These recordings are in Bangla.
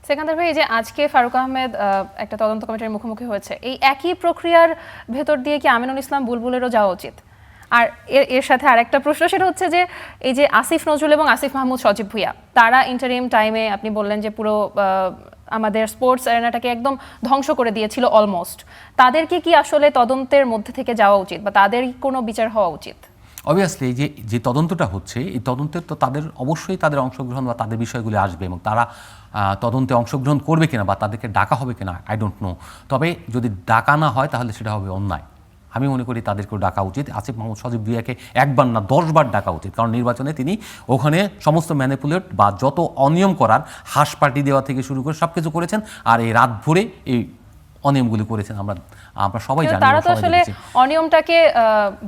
সেকান্দার ভাই, এই যে আজকে ফারুক আহমেদ একটা তদন্ত কমিটির মুখোমুখি হয়েছে, এই একই প্রক্রিয়ার ভেতর দিয়ে কি আমিনুল ইসলাম বুলবুলেরও যাওয়া উচিত? আর এর সাথে আরেকটা প্রশ্ন, সেটা হচ্ছে যে এই যে আসিফ নজরুল এবং আসিফ মাহমুদ সজীব ভুঁইয়া, তারা ইন্টারিম টাইমে আপনি বললেন যে পুরো আমাদের স্পোর্টস এরিনাটাকে একদম ধ্বংস করে দিয়েছিল অলমোস্ট, তাদেরকে কি আসলে তদন্তের মধ্যে থেকে যাওয়া উচিত বা তাদের কোনো বিচার হওয়া উচিত? অবভিয়াসলি যে তদন্তটা হচ্ছে, এই তদন্তের তো তাদের অবশ্যই তাদের অংশগ্রহণ বা তাদের বিষয়গুলি আসবে এবং তারা তদন্তে অংশগ্রহণ করবে কিনা বা তাদেরকে ডাকা হবে কিনা আই ডোন্ট নো। তবে যদি ডাকা না হয় তাহলে সেটা হবে অন্যায়। আমি মনে করি তাদেরকেও ডাকা উচিত। আসিফ মাহমুদ সজীব ভুঁইয়াকে একবার না 10 বার ডাকা উচিত, কারণ নির্বাচনে তিনি ওখানে সমস্ত ম্যানিপুলেট বা যত অনিয়ম করার হাঁস পার্টি দেওয়া থেকে শুরু করে সব কিছু করেছেন, আর এই রাত ভরে এই অনিয়মগুলি করেছেন। আমরা সবাই জানি। তারা তো আসলে অনিয়মটাকে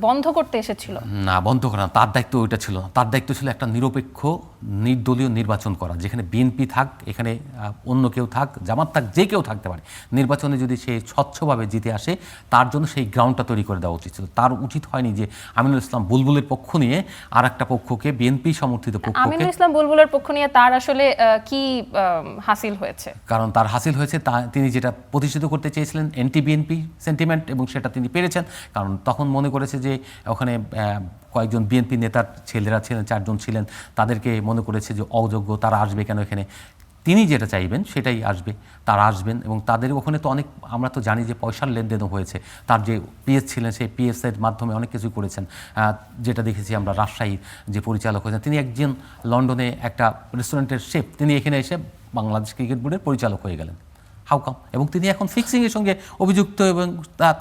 বন্ধ করতে এসেছিল না, বন্ধ করা না, তার দায়িত্ব ওইটা ছিল না। তার দায়িত্ব ছিল একটা নিরপেক্ষ নির্দলীয় নির্বাচন করা, যেখানে বিএনপি থাক, এখানে অন্য কেউ থাক, জামাত থাক, যে কেউ থাকতে পারে। নির্বাচনে যদি সে স্বচ্ছভাবে জিতে আসে, তার জন্য সেই গ্রাউন্ডটা তৈরি করে দেওয়া উচিত ছিল। তার উচিত হয়নি যে আমিনুল ইসলাম বুলবুলের পক্ষ নিয়ে আর একটা পক্ষকে, বিএনপি সমর্থিত পক্ষকে। আমিনুল ইসলাম বুলবুলের পক্ষ নিয়ে তার আসলে কি হাসিল হয়েছে? কারণ তার হাসিল হয়েছে তিনি যেটা প্রতিষ্ঠিত করতে চেয়েছিলেন, এন্টি বিএনপি সেন্টিমেন্ট, এবং সেটা তিনি পেরেছেন। কারণ তখন মনে করেছে যে ওখানে কয়েকজন বিএনপি নেতার ছেলেরা ছিলেন, 4 জন ছিলেন, তাদেরকে মনে করেছে যে অযোগ্য, তারা আসবে কেন এখানে। তিনি যেটা চাইবেন সেটাই আসবে, তারা আসবেন। এবং তাদের ওখানে তো অনেক, আমরা তো জানি যে পয়সার লেনদেনও হয়েছে। তার যে পিএস ছিলেন, সেই পিএসের মাধ্যমে অনেক কিছু করেছেন, যেটা দেখেছি আমরা। রাজশাহীর যে পরিচালক হয়েছেন, তিনি একজন লন্ডনে একটা রেস্টুরেন্টের শেফ, তিনি এখানে এসে বাংলাদেশ ক্রিকেট বোর্ডের পরিচালক হয়ে গেলেন। হাউকাম? এবং তিনি এখন ফিক্সিংয়ের সঙ্গে অভিযুক্ত, এবং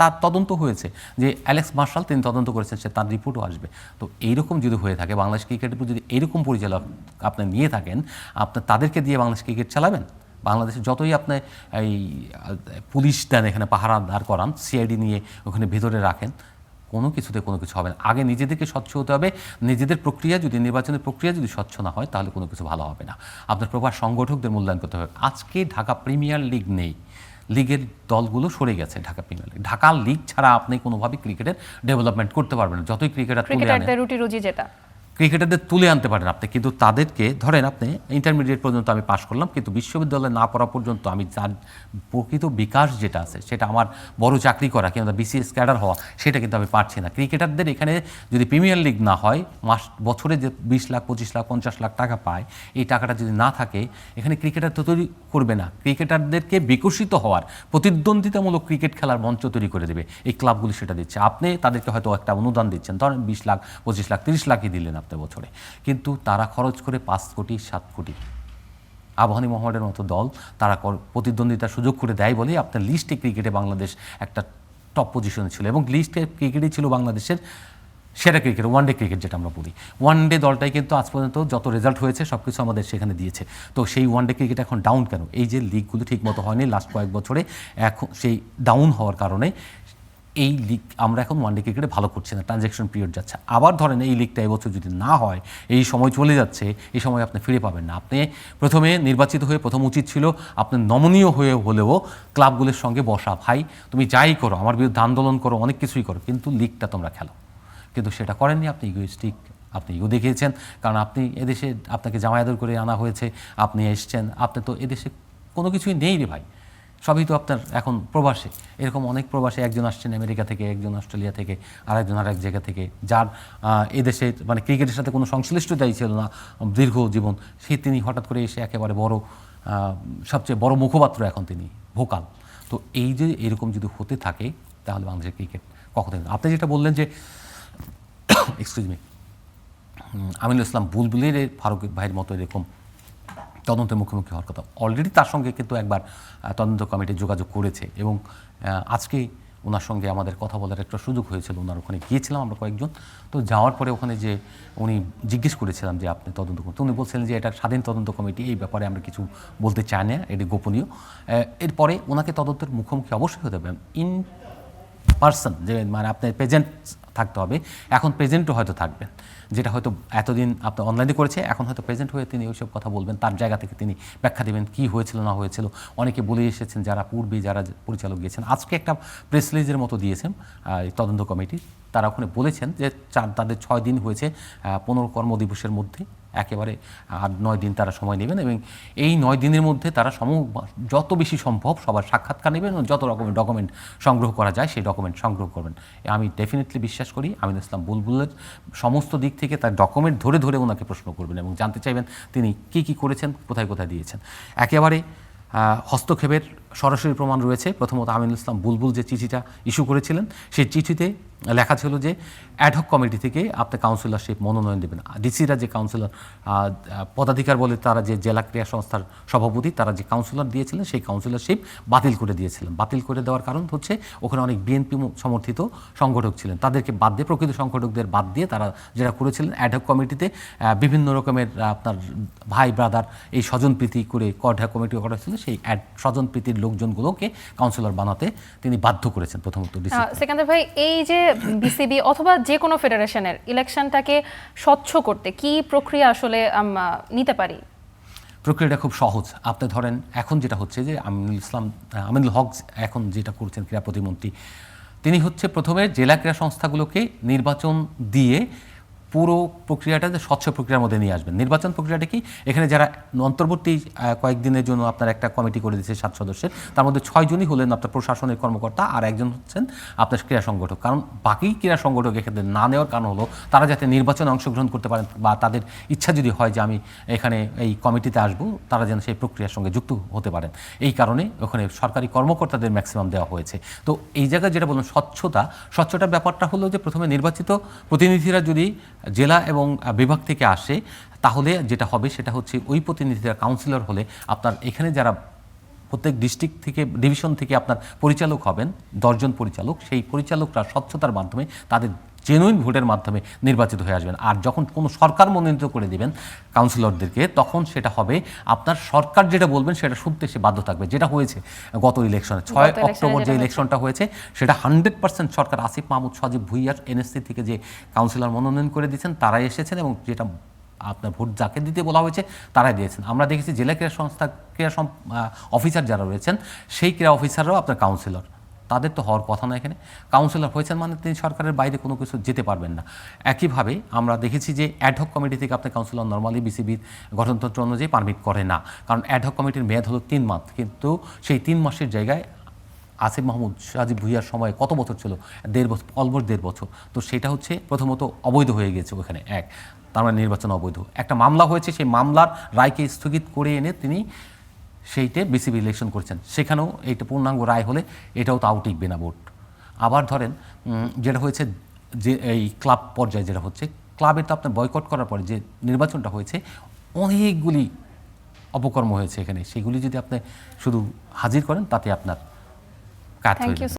তার তদন্ত হয়েছে যে অ্যালেক্স মার্শাল তিনি তদন্ত করেছেন, সে তার রিপোর্টও আসবে। তো এইরকম যদি হয়ে থাকে, বাংলাদেশ ক্রিকেটের উপর যদি এইরকম পরিচালক আপনি নিয়ে থাকেন, আপনি তাদেরকে দিয়ে বাংলাদেশ ক্রিকেট চালাবেন? বাংলাদেশে যতই আপনি এই পুলিশ দেন, এখানে পাহারা দাঁড় করান, সিআইডি নিয়ে ওখানে ভেতরে রাখেন, কোনো কিছুতে কোনো কিছু হবে না। আগে নিজেদেরকে স্বচ্ছ হতে হবে। নিজেদের প্রক্রিয়া যদি, নির্বাচনের প্রক্রিয়া যদি স্বচ্ছ না হয়, তাহলে কোনো কিছু ভালো হবে না। আপনার প্রভাব সংগঠকদের মূল্যায়ন করতে হবে। আজকে ঢাকা প্রিমিয়ার লিগ নেই, লিগের দলগুলো সরে গেছে Dhaka premier league. Dhaka league ছাড়া আপনি কোনোভাবেই ক্রিকেটের ডেভেলপমেন্ট করতে পারবেন না, যতই ক্রিকেটারদের রুটি রুজি যেটা ক্রিকেটারদের তুলে আনতে পারেন আপনি। কিন্তু তাদেরকে ধরেন, আপনি ইন্টারমিডিয়েট পর্যন্ত আমি পাশ করলাম, কিন্তু বিশ্ববিদ্যালয়ে না পড়া পর্যন্ত আমি তার প্রকৃত বিকাশ যেটা আছে, সেটা আমার বড় চাকরি করা কিংবা বিসিএস ক্যাডার হওয়া, সেটা কিন্তু আমি পারছি না। ক্রিকেটারদের এখানে যদি প্রিমিয়ার লিগ না হয়, বছরে যে 20 লাখ 25 লাখ 50 লাখ টাকা পায়, এই টাকাটা যদি না থাকে, এখানে ক্রিকেটার তো তৈরি করবে না। ক্রিকেটারদেরকে বিকশিত হওয়ার, প্রতিদ্বন্দ্বিতামূলক ক্রিকেট খেলার মঞ্চ তৈরি করে দেবে এই ক্লাবগুলি, সেটা দিচ্ছে। আপনি তাদেরকে হয়তো একটা অনুদান দিচ্ছেন, ধরেন 20 লাখ 25 লাখ 30 লাখই দিলেন বছরে, কিন্তু তারা খরচ করে 5 কোটি 7 কোটি। আবাহনী মোহামেডানের মতো দল তারা প্রতিদ্বন্দ্বিতার সুযোগ করে দেয় বলেই আপনার লিস্টে ক্রিকেটে বাংলাদেশ একটা টপ পজিশনে ছিল, এবং লিস্টে ক্রিকেটই ছিল বাংলাদেশের সেরা ক্রিকেট, ওয়ানডে ক্রিকেট যেটা আমরা বলি। ওয়ানডে দলটাই কিন্তু আজ পর্যন্ত যত রেজাল্ট হয়েছে সব কিছু আমাদের সেখানে দিয়েছে। তো সেই ওয়ানডে ক্রিকেট এখন ডাউন কেন? এই যে লিগগুলো ঠিকমতো হয়নি লাস্ট কয়েক বছরে, এখন সেই ডাউন হওয়ার কারণে এই লিগ আমরা এখন ওয়ানডে ক্রিকেটে ভালো করছি না, ট্রানজ্যাকশন পিরিয়ড যাচ্ছে। আবার ধরেন এই লিগটা এবছর যদি না হয়, এই সময় চলে যাচ্ছে, এই সময় আপনি ফিরে পাবেন না। আপনি প্রথমে নির্বাচিত হয়ে, প্রথম উচিত ছিল আপনার নমনীয় হয়ে হলেও ক্লাবগুলোর সঙ্গে বসা, ভাই তুমি যাই করো, আমার বিরুদ্ধে আন্দোলন করো, অনেক কিছুই করো, কিন্তু লিগটা তোমরা খেলো। কিন্তু সেটা করেননি। আপনি ইগোইস্টিক, আপনি ইগো দেখিয়েছেন। কারণ আপনি এদেশে, আপনাকে জামায়াদর করে আনা হয়েছে, আপনি এসছেন, আপনি তো এদেশে কোনো কিছুই নেই রে ভাই, সবই তো আপনার এখন প্রবাসে। এরকম অনেক প্রবাসে, একজন আসছেন আমেরিকা থেকে, একজন অস্ট্রেলিয়া থেকে, আরেকজন আরেক জায়গা থেকে, যার এদেশে মানে ক্রিকেটের সাথে কোনো সংশ্লিষ্টতাই ছিল না দীর্ঘ জীবন, তিনি হঠাৎ করে এসে একেবারে বড়, সবচেয়ে বড় মুখপাত্র এখন তিনি, ভোকাল। তো এই যে এরকম যদি হতে থাকে, তাহলে বাংলাদেশের ক্রিকেট কখনোই। আপনি যেটা বললেন যে এক্সকিউজ মি, আমিনুল ইসলাম বুলবুলের ফারুক ভাইয়ের মতো এরকম তদন্তের মুখোমুখি হওয়ার কথা, অলরেডি তার সঙ্গে কিন্তু একবার তদন্ত কমিটি যোগাযোগ করেছে, এবং আজকে ওনার সঙ্গে আমাদের কথা বলার একটা সুযোগ হয়েছিল। ওনার ওখানে গিয়েছিলাম আমরা কয়েকজন। তো যাওয়ার পরে ওখানে যে উনি জিজ্ঞেস করেছিলাম যে আপনি তদন্ত করুন, উনি বলছিলেন যে এটা স্বাধীন তদন্ত কমিটি, এই ব্যাপারে আমরা কিছু বলতে চাই না, এটি গোপনীয়। এরপরে ওনাকে তদন্তের মুখোমুখি অবশ্যই হতে হবে, ইন পার্সন, যে মানে আপনার প্রেজেন্ট থাকতে হবে। এখন প্রেজেন্টও হয়তো থাকবেন, যেটা হয়তো এতদিন আপনার অনলাইনে করেছে, এখন হয়তো প্রেজেন্ট হয়ে তিনি ওইসব কথা বলবেন, তার জায়গা থেকে তিনি ব্যাখ্যা দেবেন কী হয়েছিল না হয়েছিল। অনেকে বলে এসেছেন যারা পূর্বে যারা পরিচালক গিয়েছেন, আজকে একটা প্রেস রিলিজের মতো দিয়েছেন তদন্ত কমিটি, তারা ওখানে বলেছেন যে তাদের 6 দিন হয়েছে 15 কর্মদিবসের মধ্যে একেবারে 8-9 দিন তারা সময় নেবেন এবং এই 9 দিনের মধ্যে তারা যত বেশি সম্ভব সবার সাক্ষাৎকার নেবেন এবং যত রকমের ডকুমেন্ট সংগ্রহ করা যায় সেই ডকুমেন্ট সংগ্রহ করবেন। আমি ডেফিনেটলি বিশ্বাস করি আমিনুল ইসলাম বুলবুলের সমস্ত দিক থেকে তার ডকুমেন্ট ধরে ধরে ওনাকে প্রশ্ন করবেন এবং জানতে চাইবেন তিনি কি কি করেছেন, কোথায় কোথায় দিয়েছেন। একেবারে হস্তক্ষেপের সরাসরি প্রমাণ রয়েছে। প্রথমত আমিনুল ইসলাম বুলবুল যে চিঠিটা ইস্যু করেছিলেন সেই চিঠিতে লেখা ছিল যে অ্যাডহক কমিটি থেকে আপনি কাউন্সিলরশিপ মনোনয়ন দেবেন। ডিসিরা যে কাউন্সিলর পদাধিকার বলে তারা যে জেলা ক্রীড়া সংস্থার সভাপতি তারা যে কাউন্সিলর দিয়েছিলেন সেই কাউন্সিলরশিপ বাতিল করে দিয়েছিলেন। বাতিল করে দেওয়ার কারণ হচ্ছে ওখানে অনেক বিএনপি সমর্থিত সংগঠক ছিলেন, তাদেরকে বাদ দিয়ে প্রকৃত সংগঠকদের বাদ দিয়ে তারা যেটা করেছিলেন অ্যাডহক কমিটিতে বিভিন্ন রকমের আপনার ভাই ব্রাদার এই স্বজনপ্রীতি করে অ্যাডহক কমিটি করা ছিল, সেই স্বজনপ্রীতির লোকজনগুলোকে কাউন্সিলর বানাতে তিনি বাধ্য করেছেন প্রথমত ডিসি। সেকেন্দার ভাই, এই যে বিসিবি অথবা যে কোনো ফেডারেশনের ইলেকশনটাকে স্বচ্ছ করতে কি প্রক্রিয়া আসলে নিতে পারি? প্রক্রিয়াটা খুব সহজ। আপনি ধরেন এখন যেটা হচ্ছে যে আমিনুল হক এখন যেটা করছেন ক্রীড়া প্রতিমন্ত্রী, তিনি হচ্ছে প্রথমে জেলা ক্রীড়া সংস্থাগুলোকে নির্বাচন দিয়ে পুরো প্রক্রিয়াটা স্বচ্ছ প্রক্রিয়ার মধ্যে নিয়ে আসবেন। নির্বাচন প্রক্রিয়াটা কি, এখানে যারা অন্তর্বর্তী কয়েকদিনের জন্য আপনার একটা কমিটি করে দিয়েছে 7 সদস্যের, তার মধ্যে 6 জনই হলেন আপনার প্রশাসনের কর্মকর্তা আর একজন হচ্ছেন আপনার ক্রীড়া সংগঠক। কারণ বাকি ক্রীড়া সংগঠক এক্ষেত্রে না নেওয়ার কারণ হলো তারা যাতে নির্বাচনে অংশগ্রহণ করতে পারেন বা তাদের ইচ্ছা যদি হয় যে আমি এখানে এই কমিটিতে আসবো, তারা যেন সেই প্রক্রিয়ার সঙ্গে যুক্ত হতে পারেন। এই কারণে ওখানে সরকারি কর্মকর্তাদের ম্যাক্সিমাম দেওয়া হয়েছে। তো এই জায়গায় যেটা বললাম স্বচ্ছতার ব্যাপারটা হলো যে প্রথমে নির্বাচিত প্রতিনিধিরা যদি জেলা এবং বিভাগ থেকে আসে তাহলে যেটা হবে সেটা হচ্ছে ওই প্রতিনিধিরা কাউন্সিলর হলে আপনার এখানে যারা প্রত্যেক ডিস্ট্রিক্ট থেকে ডিভিশন থেকে আপনার পরিচালক হবেন 10 জন পরিচালক, সেই পরিচালকরা স্বচ্ছতার মাধ্যমে তাদের জেনুইন ভোটের মাধ্যমে নির্বাচিত হয়ে আসবেন। আর যখন কোনো সরকার মনোনীত করে দেবেন কাউন্সিলরদেরকে তখন সেটা হবে আপনার সরকার যেটা বলবেন সেটা শুনতে সে বাধ্য থাকবে। যেটা হয়েছে গত ইলেকশনে 6 অক্টোবর যে ইলেকশনটা হয়েছে সেটা 100% সরকার আসিফ মাহমুদ সজীব ভুইয়ার এনএসসি থেকে যে কাউন্সিলর মনোনয়ন করে দিয়েছেন তারাই এসেছেন এবং যেটা আপনার ভোট যাকে দিতে বলা হয়েছে তারাই দিয়েছেন। আমরা দেখেছি জেলা ক্রীড়া সংস্থা অফিসার যারা রয়েছেন সেই ক্রীড়া অফিসাররাও আপনার কাউন্সিলর, তাদের তো হওয়ার কথা না। এখানে কাউন্সিলর হয়েছেন মানে তিনি সরকারের বাইরে কোনো কিছু যেতে পারবেন না। একইভাবে আমরা দেখেছি যে অ্যাডহক কমিটি থেকে আপনার কাউন্সিলর নর্মালি বিসিবির গঠনতন্ত্র অনুযায়ী পারমিট করে না, কারণ অ্যাডহক কমিটির মেয়াদ হলো 3 মাস, কিন্তু সেই 3 মাসের জায়গায় আসিফ মাহমুদ সাজিব ভুইয়ার সময় কত বছর ছিল, 1.5 বছর, অলমোস্ট 1.5 বছর। তো সেটা হচ্ছে প্রথমত অবৈধ হয়ে গেছে ওখানে, তার মানে নির্বাচন অবৈধ। একটা মামলা হয়েছে, সেই মামলার রায়কে স্থগিত করে এনে তিনি সেইটে বিসিবি ইলেকশন করছেন, সেখানেও এইটা পূর্ণাঙ্গ রায় হলে এটাও তাও টিকবে না ভোট। আবার ধরেন যেটা হয়েছে যে এই ক্লাব পর্যায়ে যেটা হচ্ছে, ক্লাবের তো আপনার বয়কট করার পরে যে নির্বাচনটা হয়েছে অনেকগুলি অপকর্ম হয়েছে এখানে, সেগুলি যদি আপনি শুধু হাজির করেন তাতে আপনার কাট হয়ে যাবে।